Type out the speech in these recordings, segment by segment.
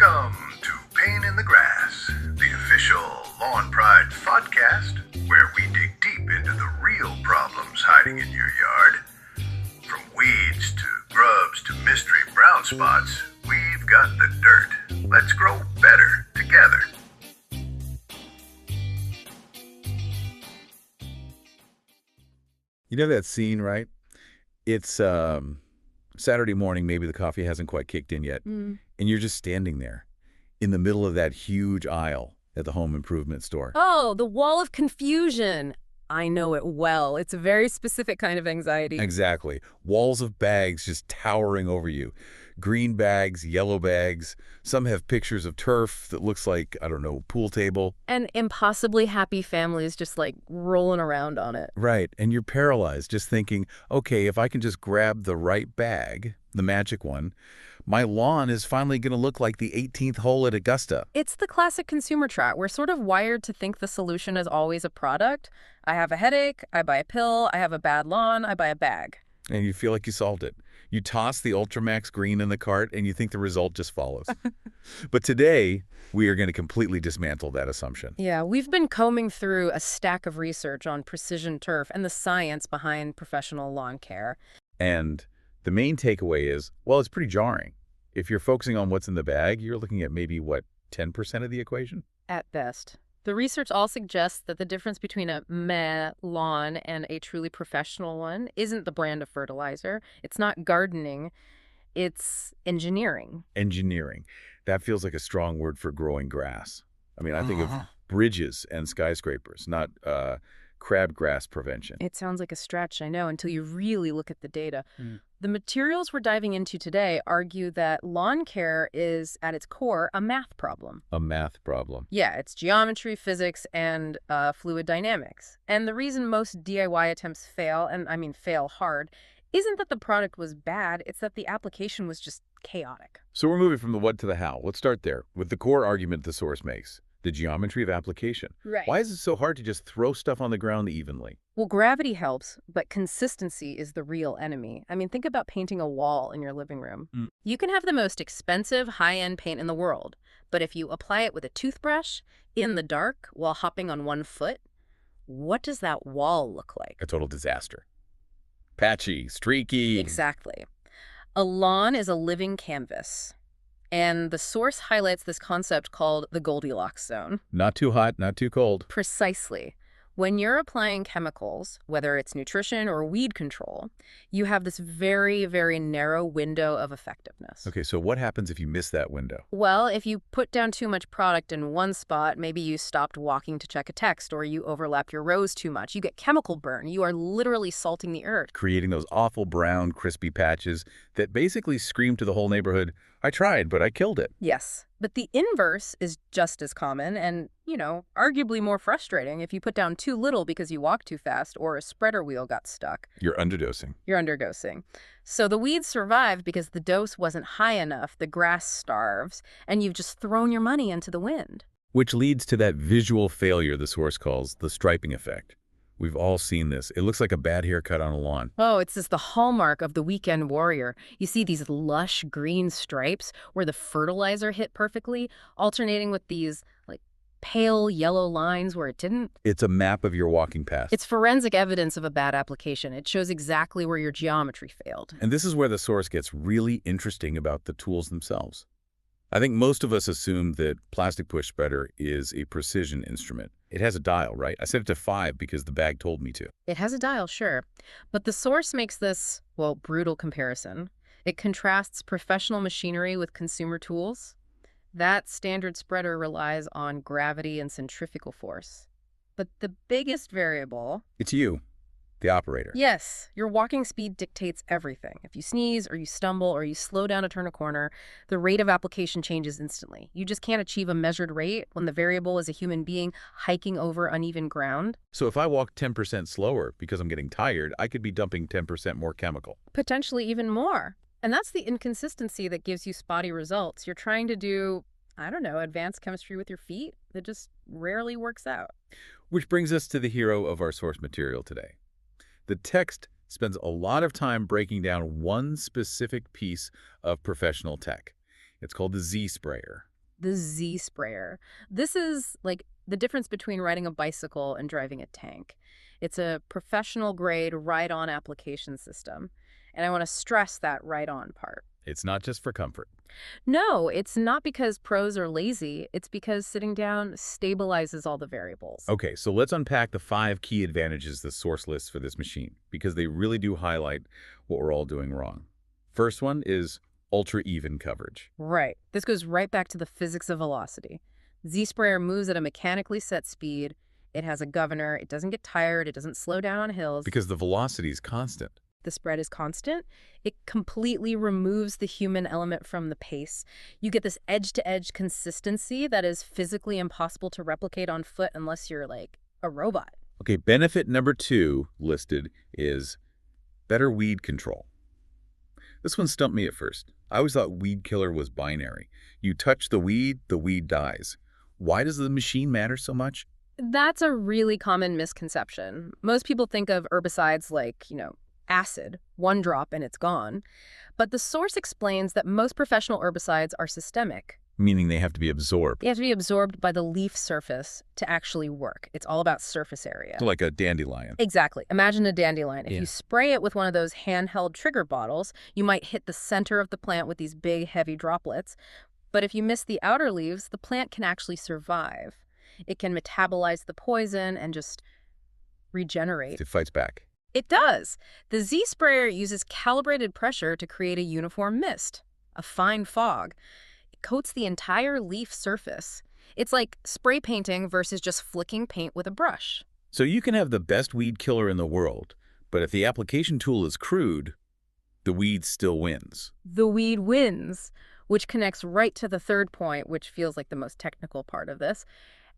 Welcome to Pain in the Grass, the official Lawn Pride podcast, where we dig deep into the real problems hiding in your yard. From weeds to grubs to mystery brown spots, we've got the dirt. Let's grow better together. You know that scene, right? It's Saturday morning, maybe the coffee hasn't quite kicked in yet, and you're just standing there in the middle of that huge aisle at the home improvement store. Oh, the wall of confusion. I know it well. It's a very specific kind of anxiety. Exactly. Walls of bags just towering over you. Green bags, yellow bags. Some have pictures of turf that looks like, I don't know, pool table. And impossibly happy families just like rolling around on it. Right. And you're paralyzed just thinking, okay, if I can just grab the right bag, the magic one, my lawn is finally going to look like the 18th hole at Augusta. It's the classic consumer trap. We're sort of wired to think the solution is always a product. I have a headache, I buy a pill. I have a bad lawn, I buy a bag. And you feel like you solved it. You toss the Ultramax green in the cart and you think the result just follows. But today, we are going to completely dismantle that assumption. Yeah, we've been combing through a stack of research on precision turf and the science behind professional lawn care. And the main takeaway is, well, it's pretty jarring. If you're focusing on what's in the bag, you're looking at maybe, what, 10% of the equation? At best. The research all suggests that the difference between a meh lawn and a truly professional one isn't the brand of fertilizer. It's not gardening. It's engineering. Engineering. That feels like a strong word for growing grass. I mean, I think of bridges and skyscrapers, not crabgrass prevention. It sounds like a stretch, I know, until you really look at the data. The materials we're diving into today argue that lawn care is, at its core, a math problem. A math problem. Yeah, it's geometry, physics, and fluid dynamics. And the reason most DIY attempts fail, and I mean fail hard, isn't that the product was bad, it's that the application was just chaotic. So we're moving from the what to the how. Let's start there with the core argument the source makes. The geometry of application. Right. Why is it so hard to just throw stuff on the ground evenly? Well, gravity helps, but consistency is the real enemy. I mean, think about painting a wall in your living room. You can have the most expensive, high-end paint in the world, but if you apply it with a toothbrush in the dark while hopping on one foot, what does that wall look like? A total disaster. Patchy, streaky. Exactly. A lawn is a living canvas. And the source highlights this concept called the Goldilocks zone. Not too hot, not too cold. Precisely. When you're applying chemicals, whether it's nutrition or weed control, you have this very, very narrow window of effectiveness. Okay, so what happens if you miss that window? Well, if you put down too much product in one spot, maybe you stopped walking to check a text, or you overlapped your rows too much, you get chemical burn. You are literally salting the earth. Creating those awful brown, crispy patches that basically scream to the whole neighborhood, I tried, but I killed it. Yes, but the inverse is just as common and, arguably more frustrating if you put down too little because you walked too fast or a spreader wheel got stuck. You're underdosing. You're underdosing. So the weeds survive because the dose wasn't high enough, the grass starves, and you've just thrown your money into the wind. Which leads to that visual failure the source calls the striping effect. We've all seen this. It looks like a bad haircut on a lawn. Oh, it's just the hallmark of the weekend warrior. You see these lush green stripes where the fertilizer hit perfectly, alternating with these, pale yellow lines where it didn't. It's a map of your walking path. It's forensic evidence of a bad application. It shows exactly where your geometry failed. And this is where the source gets really interesting about the tools themselves. I think most of us assume that plastic push spreader is a precision instrument. It has a dial, right? I set it to 5 because the bag told me to. It has a dial, sure. But the source makes this, brutal comparison. It contrasts professional machinery with consumer tools. That standard spreader relies on gravity and centrifugal force. But the biggest variable... It's you, the operator. Yes, your walking speed dictates everything. If you sneeze or you stumble or you slow down to turn a corner, the rate of application changes instantly. You just can't achieve a measured rate when the variable is a human being hiking over uneven ground. So if I walk 10% slower because I'm getting tired, I could be dumping 10% more chemical. Potentially even more. And that's the inconsistency that gives you spotty results. You're trying to do, advanced chemistry with your feet that just rarely works out. Which brings us to the hero of our source material today. The text spends a lot of time breaking down one specific piece of professional tech. It's called the Z sprayer. The Z sprayer. This is like the difference between riding a bicycle and driving a tank. It's a professional grade ride-on application system. And I want to stress that ride-on part. It's not just for comfort. No, it's not because pros are lazy. It's because sitting down stabilizes all the variables. Okay, so let's unpack the 5 key advantages the source lists for this machine, because they really do highlight what we're all doing wrong. First one is ultra-even coverage. Right. This goes right back to the physics of velocity. Z-Sprayer moves at a mechanically set speed. It has a governor. It doesn't get tired. It doesn't slow down on hills. Because the velocity is constant. The spread is constant. It completely removes the human element from the pace. You get this edge-to-edge consistency that is physically impossible to replicate on foot unless you're like a robot. Okay, benefit number 2 listed is better weed control. This one stumped me at first. I always thought weed killer was binary. You touch the weed dies. Why does the machine matter so much? That's a really common misconception. Most people think of herbicides like, acid, one drop and it's gone. But the source explains that most professional herbicides are systemic. Meaning they have to be absorbed. They have to be absorbed by the leaf surface to actually work. It's all about surface area. So like a dandelion. Exactly. Imagine a dandelion. If you spray it with one of those handheld trigger bottles, you might hit the center of the plant with these big, heavy droplets. But if you miss the outer leaves, the plant can actually survive. It can metabolize the poison and just regenerate. It fights back. It does. The Z sprayer uses calibrated pressure to create a uniform mist, a fine fog. It coats the entire leaf surface. It's like spray painting versus just flicking paint with a brush. So you can have the best weed killer in the world, but if the application tool is crude, the weed still wins. The weed wins, which connects right to the third point, which feels like the most technical part of this.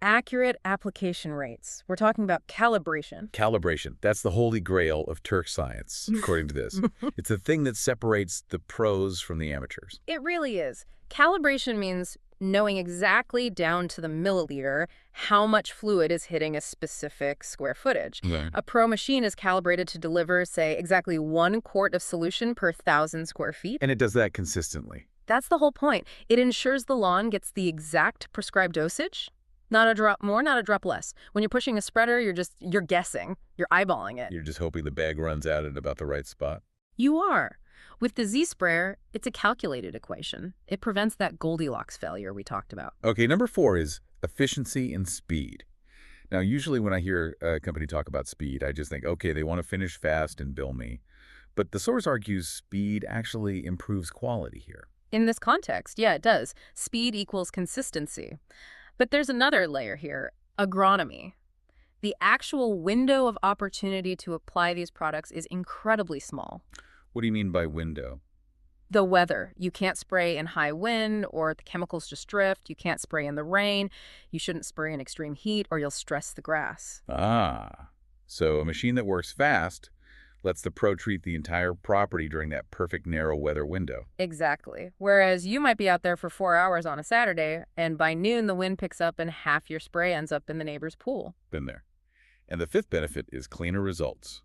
Accurate application rates. We're talking about calibration. Calibration. That's the holy grail of Turk science, according to this. It's the thing that separates the pros from the amateurs. It really is. Calibration means knowing exactly down to the milliliter how much fluid is hitting a specific square footage. Okay. A pro machine is calibrated to deliver, say, exactly 1 quart of solution per 1,000 square feet. And it does that consistently. That's the whole point. It ensures the lawn gets the exact prescribed dosage. Not a drop more, not a drop less. When you're pushing a spreader, you're guessing. You're eyeballing it. You're just hoping the bag runs out at about the right spot. You are. With the Z sprayer, it's a calculated equation. It prevents that Goldilocks failure we talked about. Okay, number 4 is efficiency and speed. Now, usually when I hear a company talk about speed, I just think, okay, they want to finish fast and bill me. But the source argues speed actually improves quality here. In this context, yeah, it does. Speed equals consistency. But there's another layer here, agronomy. The actual window of opportunity to apply these products is incredibly small. What do you mean by window? The weather. You can't spray in high wind or the chemicals just drift. You can't spray in the rain. You shouldn't spray in extreme heat or you'll stress the grass. Ah, so a machine that works fast lets the pro treat the entire property during that perfect narrow weather window. Exactly. Whereas you might be out there for 4 hours on a Saturday, and by noon the wind picks up and half your spray ends up in the neighbor's pool. Been there. And the 5th benefit is cleaner results.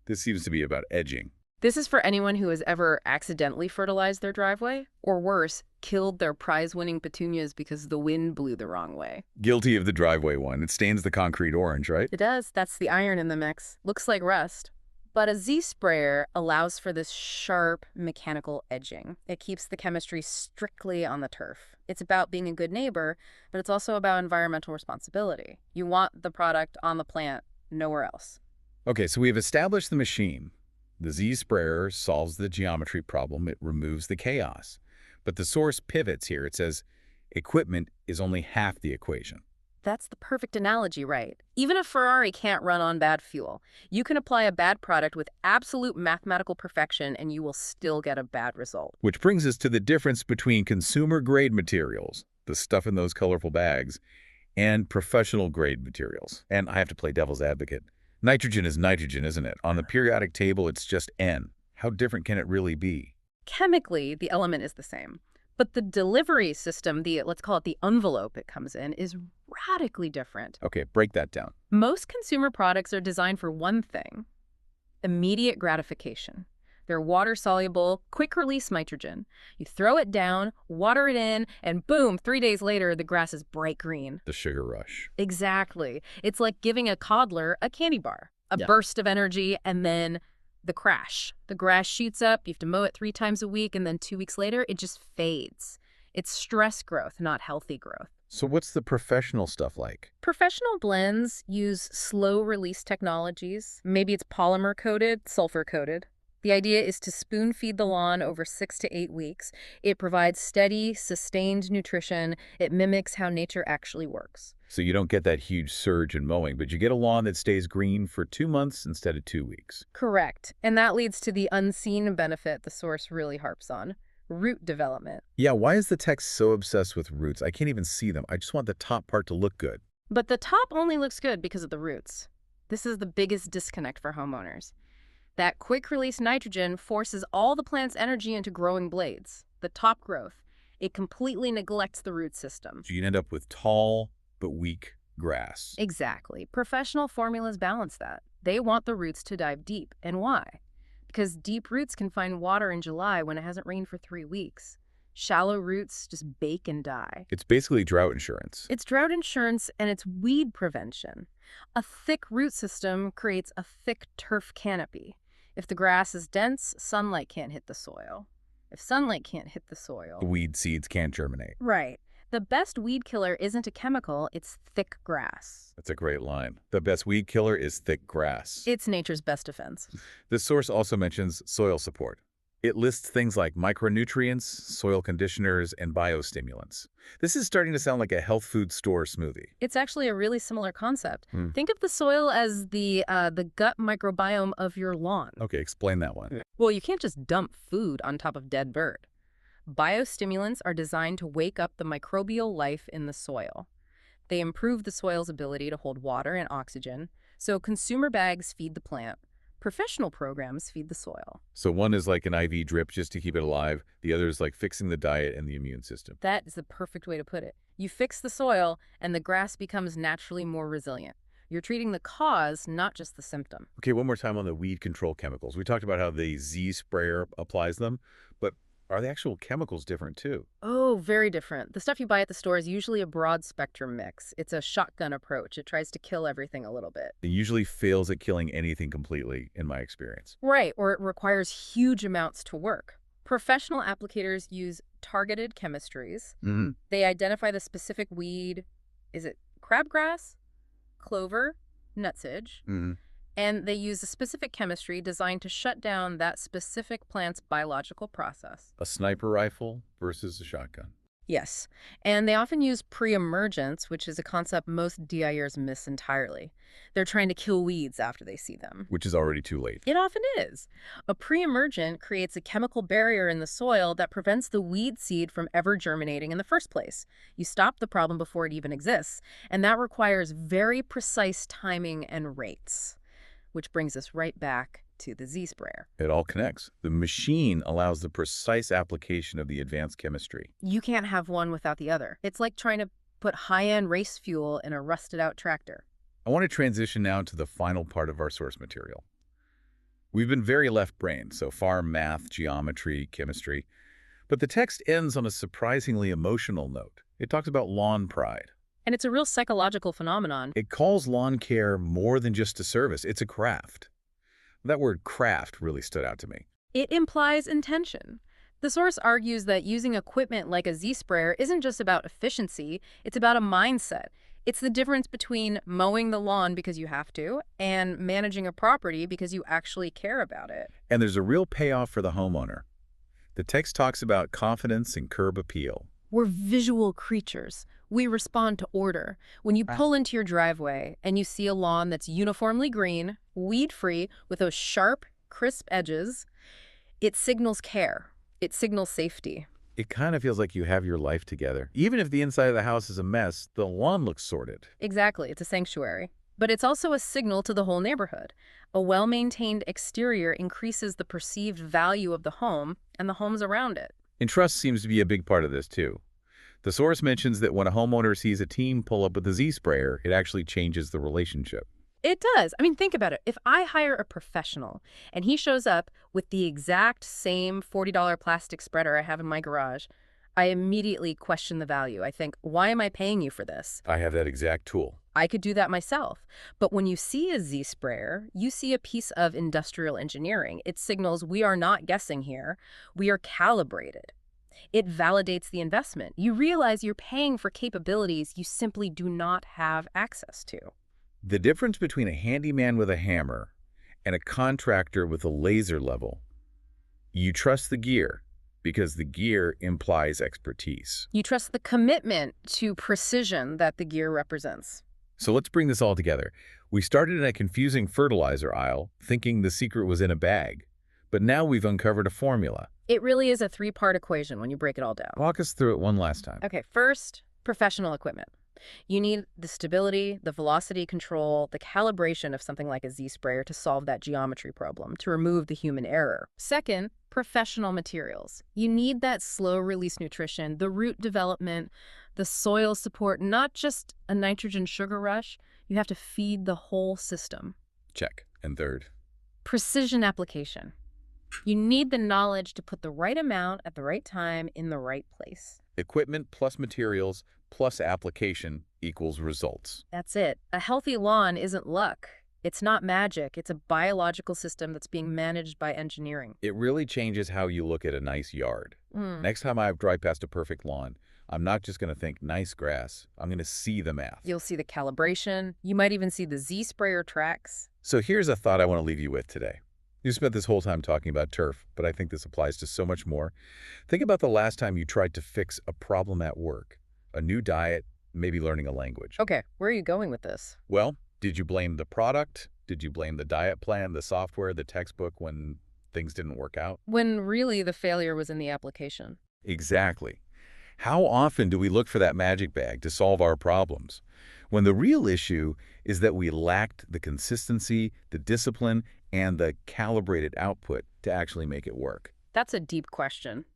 This seems to be about edging. This is for anyone who has ever accidentally fertilized their driveway, or worse, killed their prize-winning petunias because the wind blew the wrong way. Guilty of the driveway one. It stains the concrete orange, right? It does. That's the iron in the mix. Looks like rust. But a Z sprayer allows for this sharp mechanical edging. It keeps the chemistry strictly on the turf. It's about being a good neighbor, but it's also about environmental responsibility. You want the product on the plant, nowhere else. Okay, so we've established the machine. The Z sprayer solves the geometry problem. It removes the chaos. But the source pivots here. It says equipment is only half the equation. That's the perfect analogy, right? Even a Ferrari can't run on bad fuel. You can apply a bad product with absolute mathematical perfection and you will still get a bad result. Which brings us to the difference between consumer-grade materials, the stuff in those colorful bags, and professional-grade materials. And I have to play devil's advocate. Nitrogen is nitrogen, isn't it? On the periodic table, it's just N. How different can it really be? Chemically, the element is the same. But the delivery system, let's call it the envelope it comes in, is radically different. Okay, break that down. Most consumer products are designed for one thing: immediate gratification. They're water-soluble, quick-release nitrogen. You throw it down, water it in, and boom, 3 days later, the grass is bright green. The sugar rush. Exactly. It's like giving a toddler a candy bar, a burst of energy, and then the crash. The grass shoots up, you have to mow it 3 times a week, and then 2 weeks later, it just fades. It's stress growth, not healthy growth. So what's the professional stuff like? Professional blends use slow-release technologies. Maybe it's polymer-coated, sulfur-coated. The idea is to spoon-feed the lawn over 6 to 8 weeks. It provides steady, sustained nutrition. It mimics how nature actually works. So you don't get that huge surge in mowing, but you get a lawn that stays green for 2 months instead of 2 weeks. Correct. And that leads to the unseen benefit the source really harps on. Root development. Yeah, why is the text so obsessed with roots? I can't even see them. I just want the top part to look good. But the top only looks good because of the roots. This is the biggest disconnect for homeowners. That quick-release nitrogen forces all the plant's energy into growing blades, the top growth. It completely neglects the root system. So you end up with tall but weak grass. Exactly. Professional formulas balance that. They want the roots to dive deep. And why? Because deep roots can find water in July when it hasn't rained for 3 weeks. Shallow roots just bake and die. It's basically drought insurance. It's drought insurance and it's weed prevention. A thick root system creates a thick turf canopy. If the grass is dense, sunlight can't hit the soil. If sunlight can't hit the soil, The weed seeds can't germinate. right. The best weed killer isn't a chemical, it's thick grass. That's a great line. The best weed killer is thick grass. It's nature's best defense. This source also mentions soil support. It lists things like micronutrients, soil conditioners, and biostimulants. This is starting to sound like a health food store smoothie. It's actually a really similar concept. Think of the soil as the gut microbiome of your lawn. Okay, explain that one. Well, you can't just dump food on top of dead bird. Biostimulants are designed to wake up the microbial life in the soil. They improve the soil's ability to hold water and oxygen, so consumer bags feed the plant. Professional programs feed the soil. So one is like an IV drip just to keep it alive. The other is like fixing the diet and the immune system. That is the perfect way to put it. You fix the soil, and the grass becomes naturally more resilient. You're treating the cause, not just the symptom. Okay, one more time on the weed control chemicals. We talked about how the Z sprayer applies them, but are the actual chemicals different too? Oh, very different. The stuff you buy at the store is usually a broad spectrum mix. It's a shotgun approach. It tries to kill everything a little bit. It usually fails at killing anything completely, in my experience. Right, or it requires huge amounts to work. Professional applicators use targeted chemistries. They identify the specific weed. Is it crabgrass, clover, nutsedge? And they use a specific chemistry designed to shut down that specific plant's biological process. A sniper rifle versus a shotgun. Yes, and they often use pre-emergence, which is a concept most DIers miss entirely. They're trying to kill weeds after they see them. Which is already too late. It often is. A pre-emergent creates a chemical barrier in the soil that prevents the weed seed from ever germinating in the first place. You stop the problem before it even exists, and that requires very precise timing and rates. Which brings us right back to the Z sprayer. It all connects. The machine allows the precise application of the advanced chemistry. You can't have one without the other. It's like trying to put high-end race fuel in a rusted-out tractor. I want to transition now to the final part of our source material. We've been very left-brained so far: math, geometry, chemistry. But the text ends on a surprisingly emotional note. It talks about lawn pride. And it's a real psychological phenomenon. It calls lawn care more than just a service. It's a craft. That word craft really stood out to me. It implies intention. The source argues that using equipment like a Z-sprayer isn't just about efficiency, it's about a mindset. It's the difference between mowing the lawn because you have to and managing a property because you actually care about it. And there's a real payoff for the homeowner. The text talks about confidence and curb appeal. We're visual creatures. We respond to order. When you pull into your driveway and you see a lawn that's uniformly green, weed-free, with those sharp, crisp edges, it signals care. It signals safety. It kind of feels like you have your life together. Even if the inside of the house is a mess, the lawn looks sorted. Exactly. It's a sanctuary. But it's also a signal to the whole neighborhood. A well-maintained exterior increases the perceived value of the home and the homes around it. And trust seems to be a big part of this, too. The source mentions that when a homeowner sees a team pull up with a Z sprayer, it actually changes the relationship. It does. I mean, think about it. If I hire a professional and he shows up with the exact same $40 plastic spreader I have in my garage, I immediately question the value. I think, why am I paying you for this? I have that exact tool. I could do that myself. But when you see a Z sprayer, you see a piece of industrial engineering. It signals we are not guessing here. We are calibrated. It validates the investment. You realize you're paying for capabilities you simply do not have access to. The difference between a handyman with a hammer and a contractor with a laser level, you trust the gear because the gear implies expertise. You trust the commitment to precision that the gear represents. So let's bring this all together. We started in a confusing fertilizer aisle, thinking the secret was in a bag. But now we've uncovered a formula. It really is a three-part equation when you break it all down. Walk us through it one last time. Okay, first, professional equipment. You need the stability, the velocity control, the calibration of something like a Z sprayer to solve that geometry problem, to remove the human error. Second, professional materials. You need that slow-release nutrition, the root development, the soil support, not just a nitrogen sugar rush. You have to feed the whole system. Check. And third? Precision application. You need the knowledge to put the right amount at the right time in the right place. Equipment plus materials plus application equals results. That's it. A healthy lawn isn't luck. It's not magic. It's a biological system that's being managed by engineering. It really changes how you look at a nice yard. Next time I drive past a perfect lawn, I'm not just going to think nice grass. I'm going to see the math. You'll see the calibration. You might even see the Z sprayer tracks. So here's a thought I want to leave you with today. You spent this whole time talking about turf, but I think this applies to so much more. Think about the last time you tried to fix a problem at work, a new diet, maybe learning a language. Okay, where are you going with this? Well, did you blame the product? Did you blame the diet plan, the software, the textbook when things didn't work out? When really the failure was in the application. Exactly. How often do we look for that magic bag to solve our problems, when the real issue is that we lacked the consistency, the discipline, and the calibrated output to actually make it work? That's a deep question.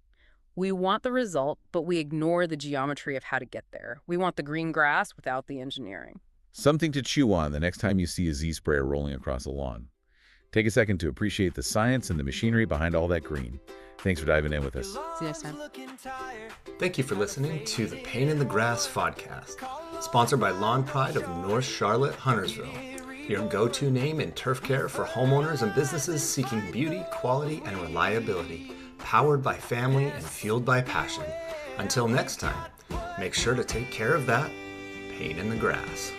We want the result, but we ignore the geometry of how to get there. We want the green grass without the engineering. Something to chew on the next time you see a Z sprayer rolling across a lawn. Take a second to appreciate the science and the machinery behind all that green. Thanks for diving in with us. See you next time. Thank you for listening to the Pain in the Grass podcast, sponsored by Lawn Pride of North Charlotte, Huntersville, your go-to name in turf care for homeowners and businesses seeking beauty, quality, and reliability, powered by family and fueled by passion. Until next time, make sure to take care of that pain in the grass.